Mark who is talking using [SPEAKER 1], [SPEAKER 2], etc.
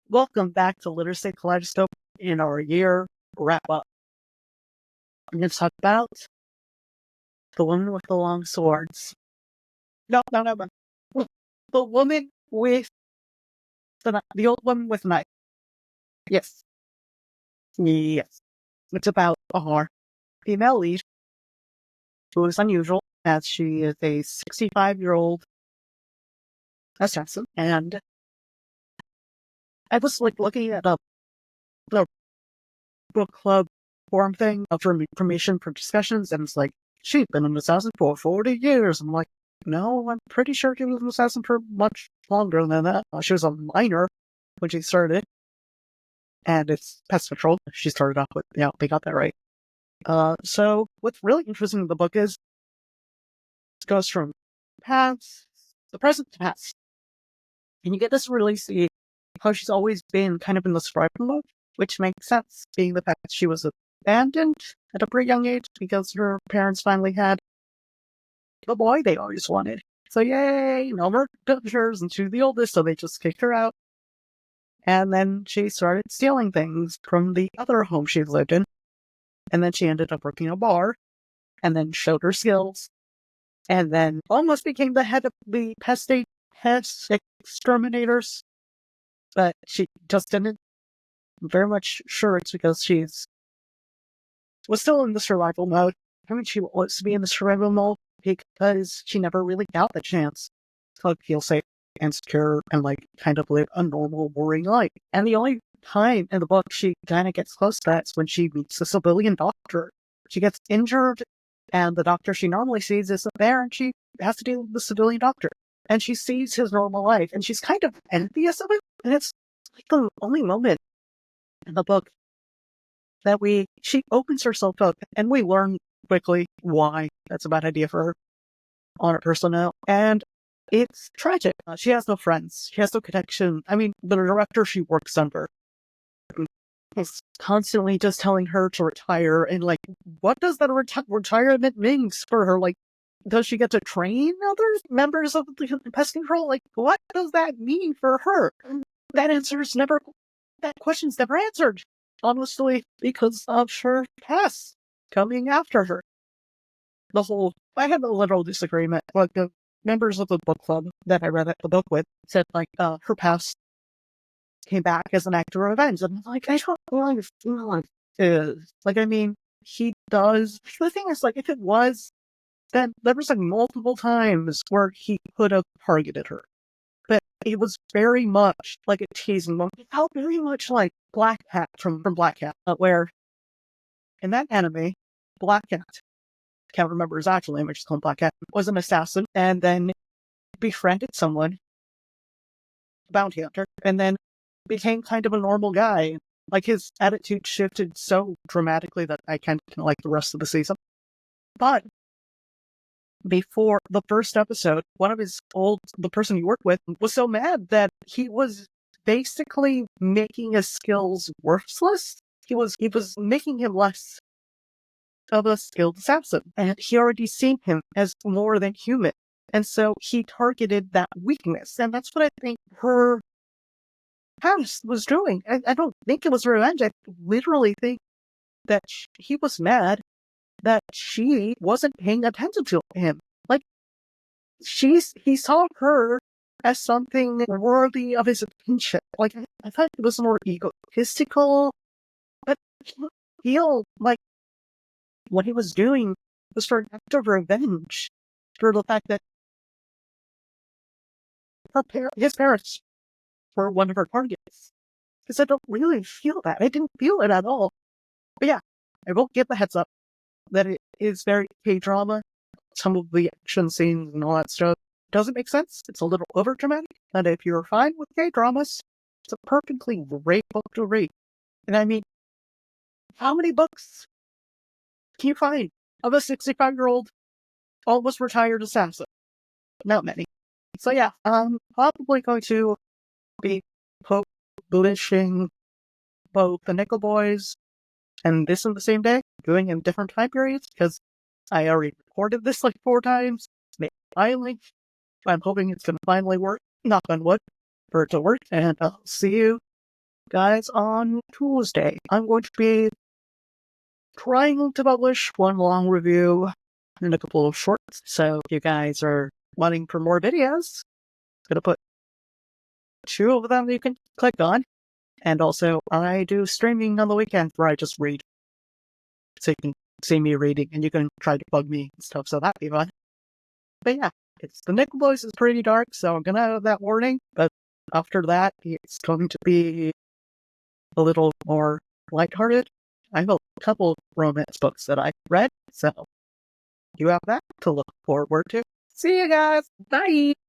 [SPEAKER 1] Welcome back to Literacy Kaleidoscope in our year wrap-up. I'm going to talk about the woman with the long swords. No. The woman with the old woman with the knife. Yes. It's about our female lead, who is unusual, as she is a 65-year-old assassin. And I was looking at the book club forum thing for information for discussions, and it's like, she's been an assassin for 40 years. I'm like, no, I'm pretty sure she was an assassin for much longer than that. She was a minor when she started, and it's pest control. She started off with, they got that right. So what's really interesting in the book is it goes from the present to past. And you get this really see how she's always been kind of in the survival mode, which makes sense, being the fact that she was abandoned at a pretty young age because her parents finally had the boy they always wanted. So yay, no more pictures, and she's the oldest, so they just kicked her out. And then she started stealing things from the other home she lived in. And then she ended up working a bar, and then showed her skills, and then almost became the head of the pest exterminators. But she just didn't. I'm very much sure it's because was still in the survival mode. I mean, she wants to be in the survival mode because she never really got the chance to feel safe and secure and kind of live a normal, boring life. And the only time in the book she kind of gets close to that is when she meets the civilian doctor. She gets injured, and the doctor she normally sees isn't there, and she has to deal with the civilian doctor. And she sees his normal life, and she's kind of envious of it. And it's the only moment in the book that she opens herself up, and we learn quickly why that's a bad idea for her on a personal note. And it's tragic. She has no friends. She has no connection. I mean, the director she works under is constantly just telling her to retire, and what does that retirement means for her? Does she get to train other members of the pest control? What does that mean for her? That question's never answered, honestly, because of her past coming after her. I had a literal disagreement. The members of the book club that I read the book with said, her past came back as an act of revenge. And I'm like, I don't really feel like it is. I mean, he does. The thing is, if it was, then there was multiple times where he could have targeted her. But it was very much like a teasing moment. It felt very much like Black Cat from Black Cat, where in that anime, Black Cat, can't remember his actual name, I just call him Black Cat, was an assassin, and then befriended someone, bounty hunter, and then became kind of a normal guy. His attitude shifted so dramatically that I kind of like the rest of the season. But before the first episode, the person he worked with was so mad that he was basically making his skills worthless. He was making him less of a skilled assassin, and he already seen him as more than human. And so he targeted that weakness, and that's what I think her past was doing. I don't think it was revenge. I literally think that he was mad that she wasn't paying attention to him. He saw her as something worthy of his attention. I thought it was more egotistical, but I feel like what he was doing was for an act of revenge for the fact that his parents were one of her targets. Because I don't really feel that. I didn't feel it at all. But yeah, I will give the heads up that it is very KDrama. Some of the action scenes and all that stuff doesn't make sense. It's a little over dramatic. And if you're fine with K-dramas, it's a perfectly great book to read. And I mean, how many books can you find of a 65-year-old almost retired assassin? Not many. So yeah, I'm probably going to be publishing both the Nickel Boys and this in the same day, doing in different time periods, because I already recorded this 4 times. Finally, I'm hoping it's going to finally work, knock on wood, for it to work, and I'll see you guys, on Tuesday, I'm going to be trying to publish one long review and a couple of shorts. So if you guys are wanting for more videos, I'm going to put 2 of them you can click on. And also, I do streaming on the weekends where I just read. So you can see me reading and you can try to bug me and stuff, so that'd be fun. But yeah, the Nickel Boys is pretty dark, so I'm gonna have that warning. But after that, it's going to be a little more lighthearted. I have a couple romance books that I read, so you have that to look forward to. See you guys! Bye!